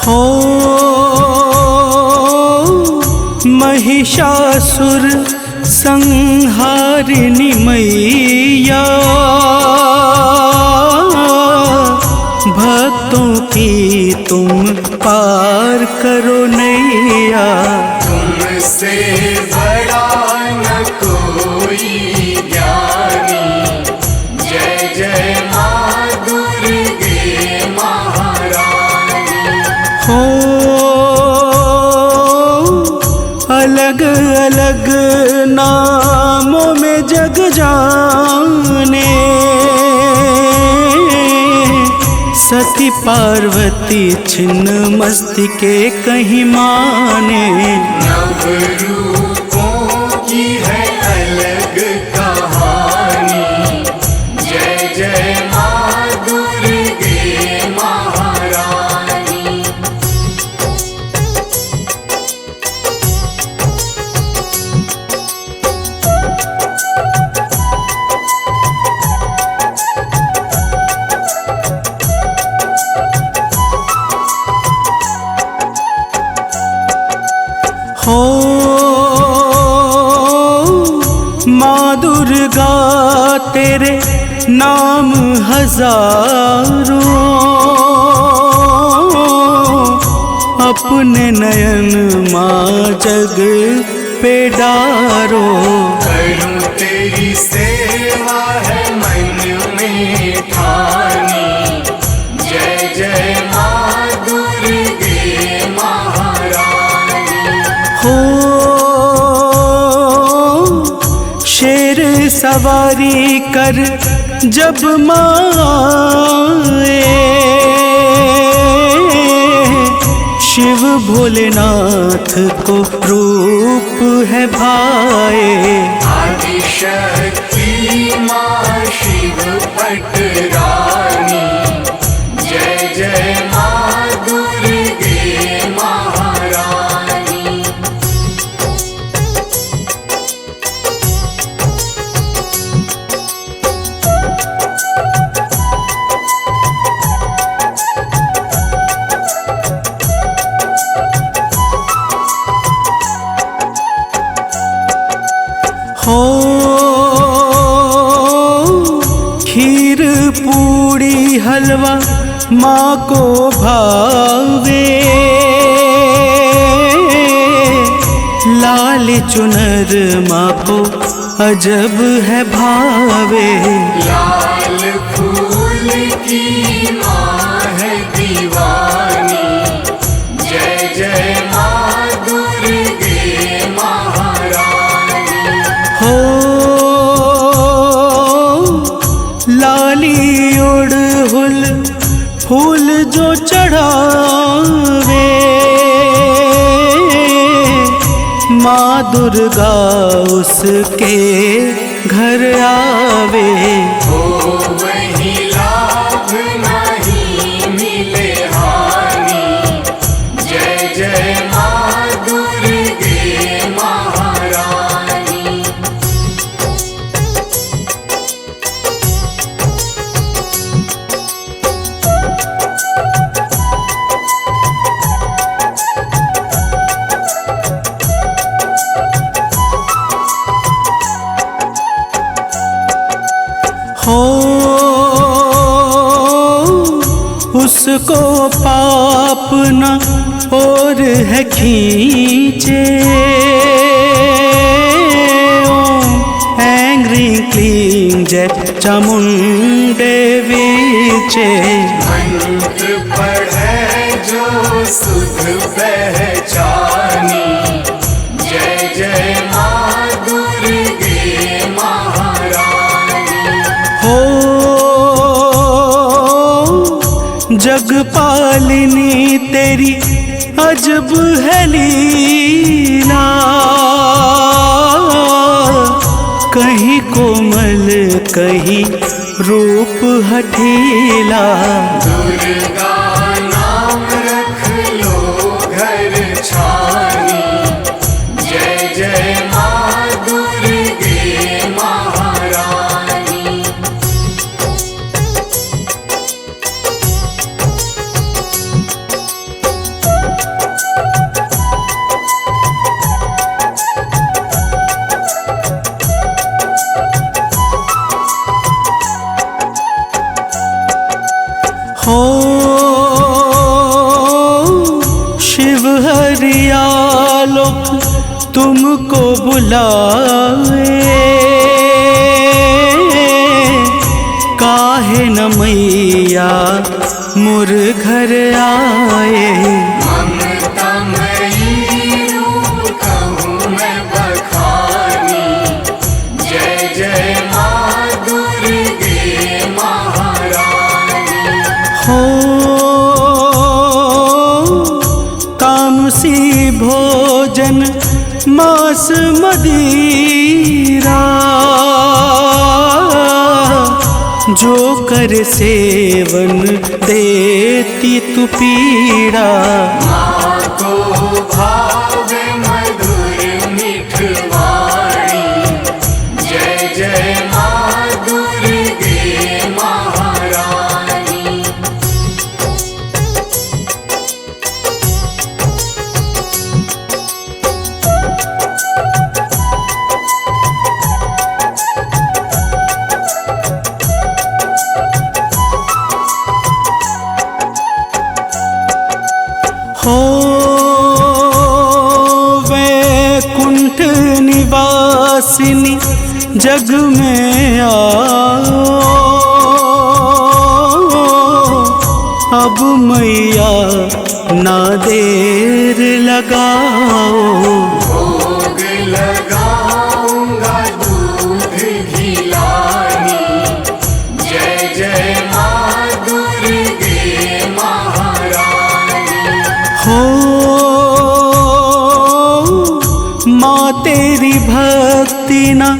[SPEAKER 4] हो महिषासुर संहारिणी मैया, भक्तों की तुम पार करो नैया।
[SPEAKER 2] तुमसे बड़ा न कोई ज्ञानी, जय जय माँ दुर्गे महारानी।
[SPEAKER 4] हो अलग अलग नामों में जग जाने, सती पार्वती छिन्न मस्तिके कहीं माने।
[SPEAKER 2] नव रूपों की है अलग कहानी, जय जय माँ दुर्गे महारानी।
[SPEAKER 4] माँ दुर्गा तेरे नाम हजारों, अपने नयन माँ जग पे डारो।
[SPEAKER 2] करूं तेरी सेवा है मन में ठानी, जय जय माँ दुर्गे महारानी।
[SPEAKER 4] हो शेर सवारी कर जब माए, शिव भोलेनाथ को रूप है भाए।
[SPEAKER 2] आदि शक्ति माँ शिव पटरानी, जय जय माँ दुर्गे महारानी।
[SPEAKER 4] हो खीर पूड़ी हलवा माँ को भावे, लाल चुनर माँ को अजब है भावे।
[SPEAKER 2] लाल फूल की माँ है दीवानी, जय जय माँ दुर्गे महारानी।
[SPEAKER 4] हो लाली उड़हुल फूल जो चढ़ावे, माँ दुर्गा उसके घर आवे।
[SPEAKER 2] हो वही लाभ नहीं मिले हानि, जय जय माँ दुर्गे महारानी।
[SPEAKER 4] हो उसको पाप न और है खींचे, एंग्री क्लीन जय चामुंडे वीचे।
[SPEAKER 2] मंत्र पढ़े जो सुध पहचानी, जय जय माँ दुर्गे महारानी।
[SPEAKER 4] हो जगपालिनी तेरी अजब है लीला, कहीं कोमल कहीं रूप हठीला।
[SPEAKER 2] दुर्गा नाम रख लो घर छानी, जय जय माँ दुर्गे महारानी।
[SPEAKER 4] हो शिव हरियालोक तुमको बुलाए, काहे न मैया मुर घर आए।
[SPEAKER 2] ममता मयी रूप कहूँ मैं बखानी, जय जय माँ दुर्गे महारानी।
[SPEAKER 4] हो तामसी भोजन मांस मदिरा, जो कर सेवन देती तू पीड़ा।
[SPEAKER 2] माँ को भावे मधुर मिठवाणी, जय जय माँ दुर्गे महारानी।
[SPEAKER 4] वासिनी जग में आओ, अब मैया ना देर लगाओ।
[SPEAKER 2] भोग लगाऊंगा दूध घिलानी, जय जय माँ दुर्गे महारानी।
[SPEAKER 4] हो माँ तेरी भक्ति न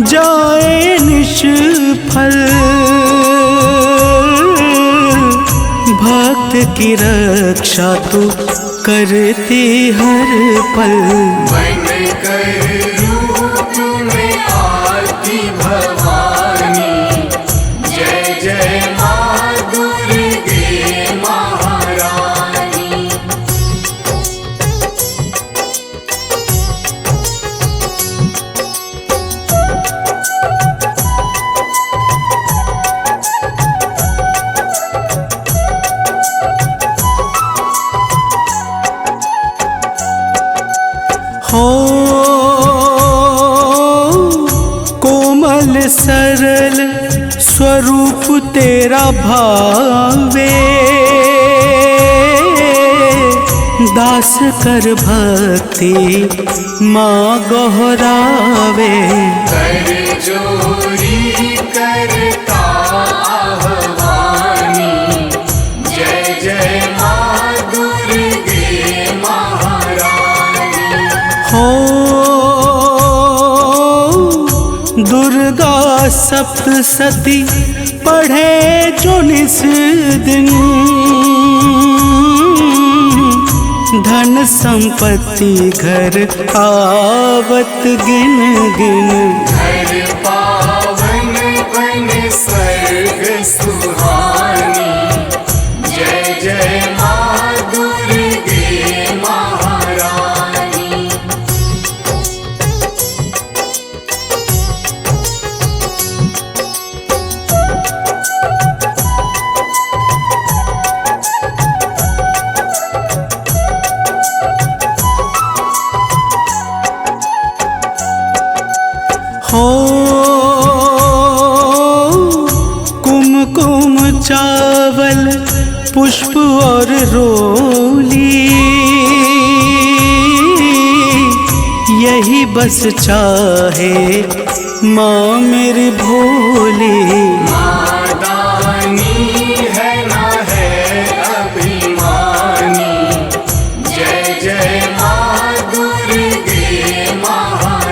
[SPEAKER 4] जाए निष्फल, भक्त की रक्षा तू करती हर पल।
[SPEAKER 2] बन कर रूप में आती भवानी, जय जय माँ दुर्गे महारानी।
[SPEAKER 4] हो कोमल सरल स्वरूप तेरा भावे, दास कर भक्ति माँ गहरावे।
[SPEAKER 2] कर जोरी करता आह्वानी, जय जय माँ दुर्गे महारानी।
[SPEAKER 4] हो दुर्गा सप्तशती पढ़े जो निस दिन, धन संपत्ति घर आवत गिन गिन।
[SPEAKER 2] घर पावन बन स्वर्ग सुहानी, जय जय माँ दुर्गे महारानी।
[SPEAKER 4] हो कुमकुम चावल पुष्प और रोली, यही बस चाहे माँ मेरी भोली।
[SPEAKER 2] माँ दानी है ना है अभिमानी, जय जय माँ दुर्गे महारानी।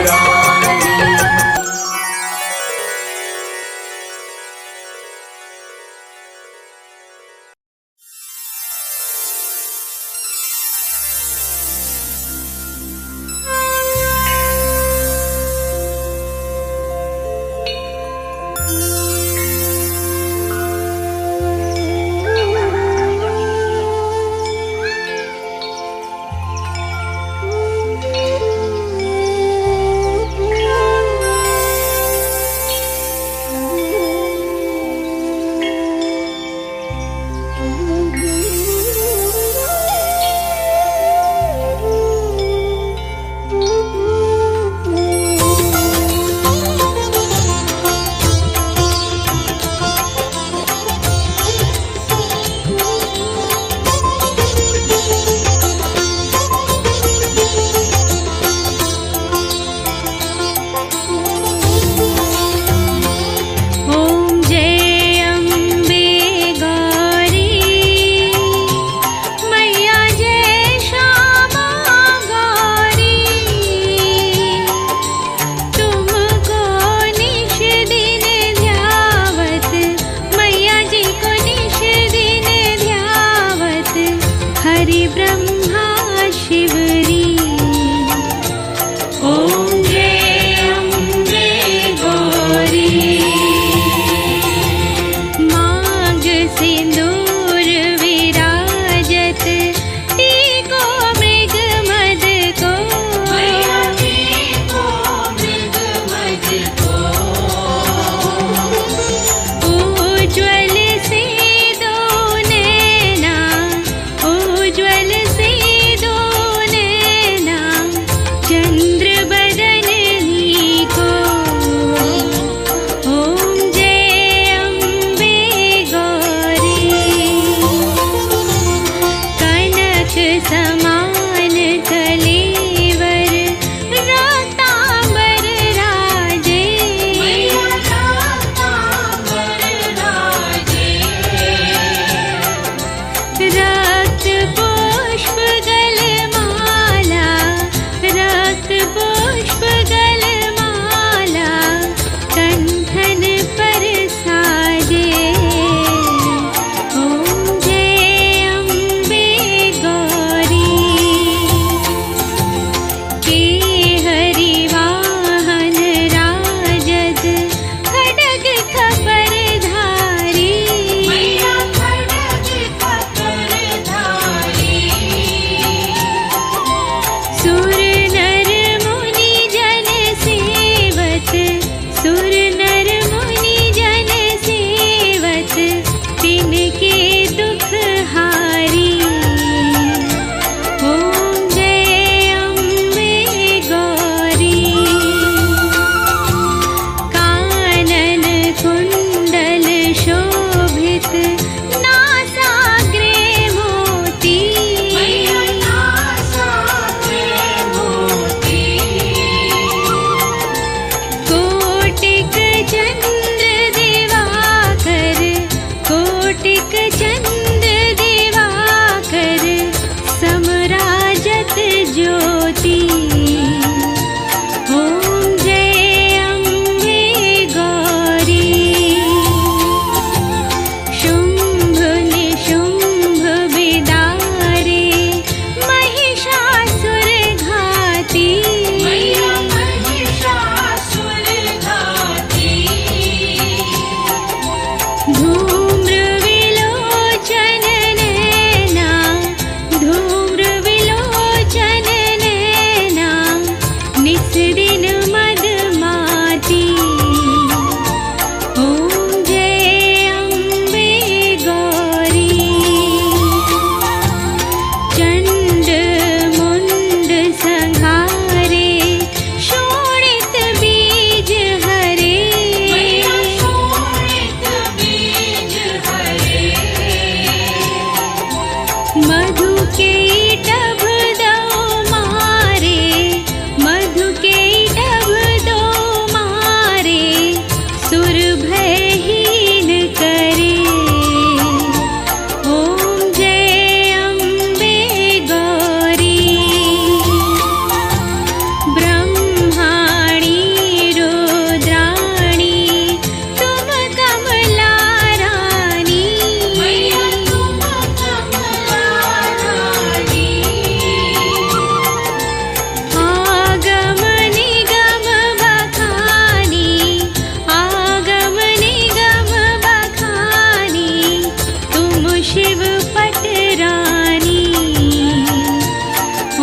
[SPEAKER 3] शिव पटरानी।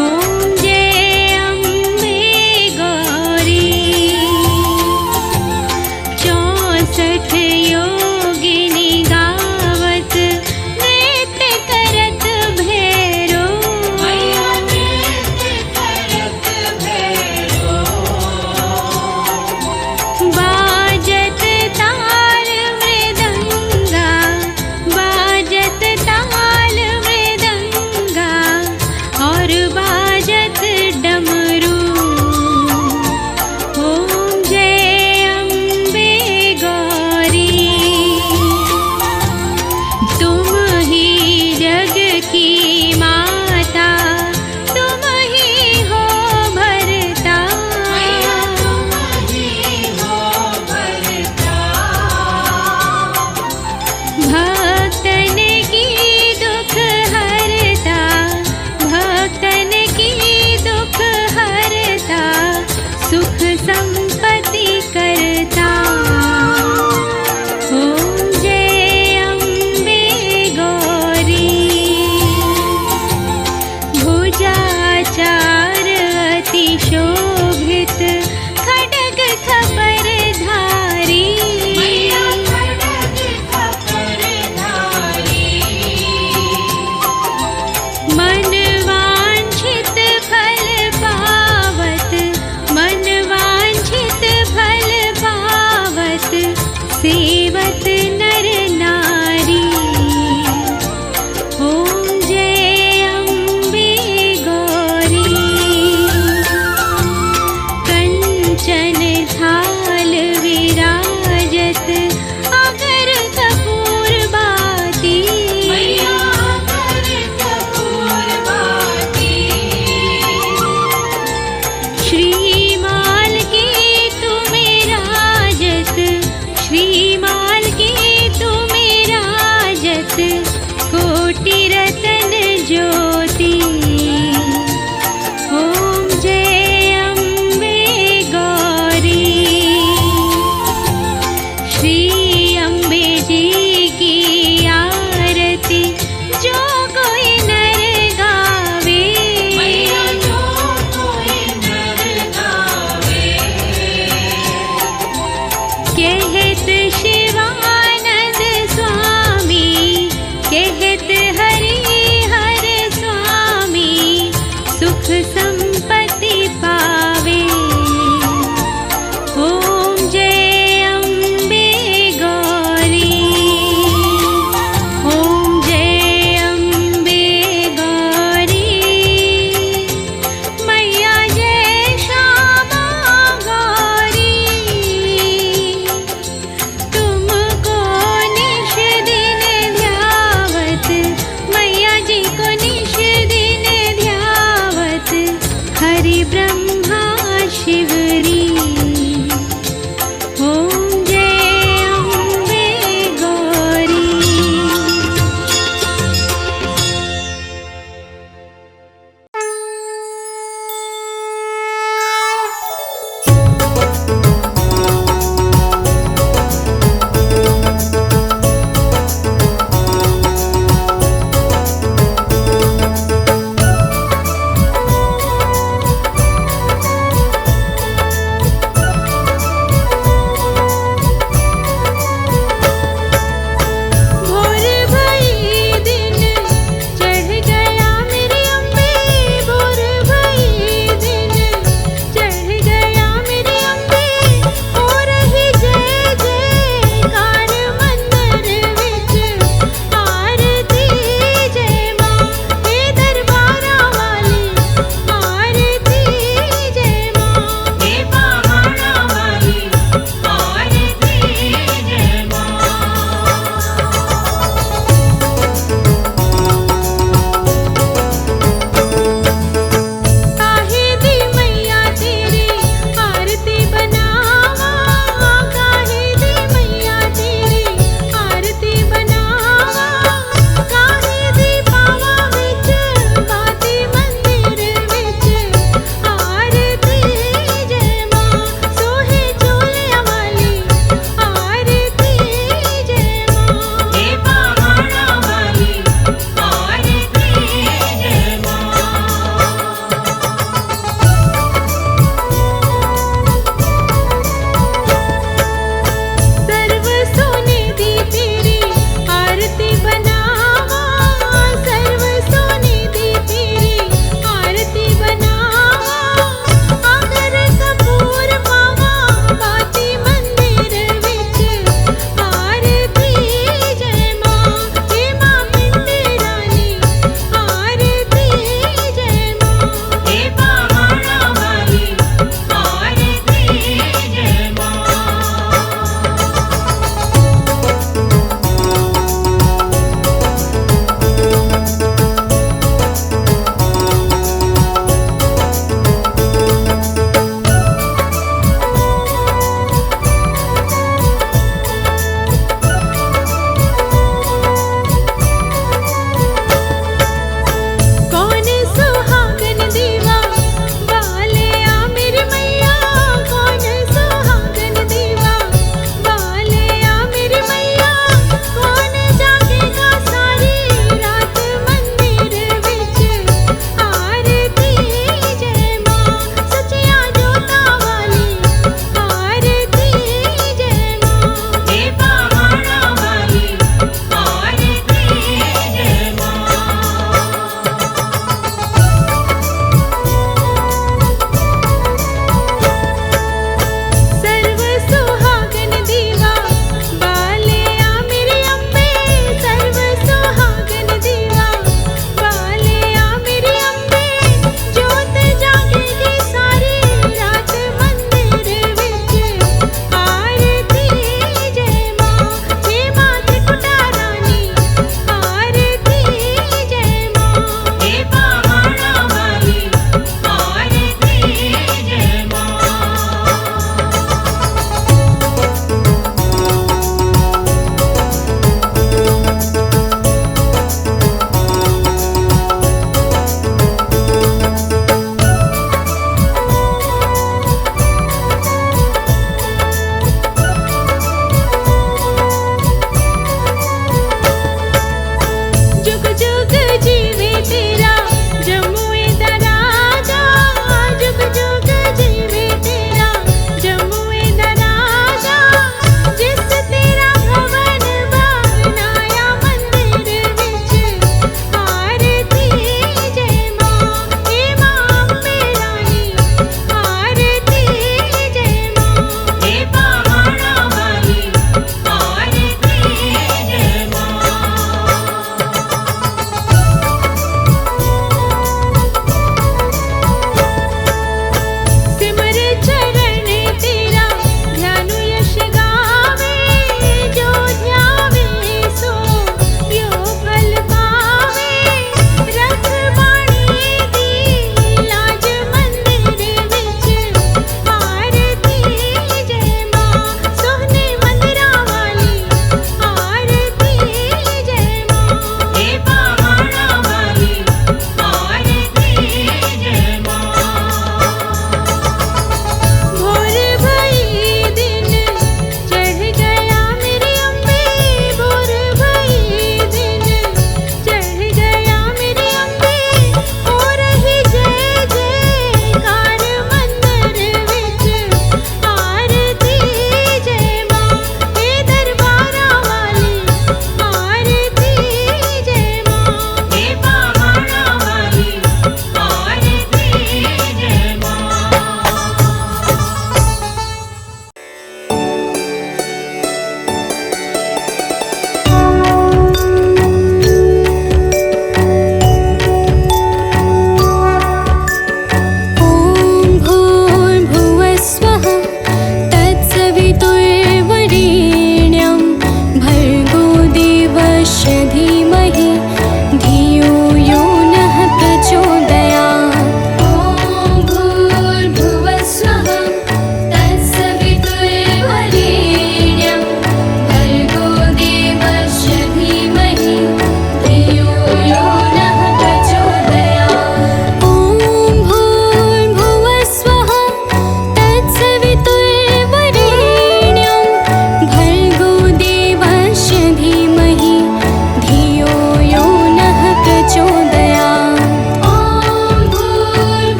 [SPEAKER 3] ओम जय अम्बे गौरी। 64 योगिनी गावत नृत्य करत भैरो। बाजत ताल मृदंगा, बाजत ताल मृदंगा।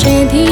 [SPEAKER 3] निषेधि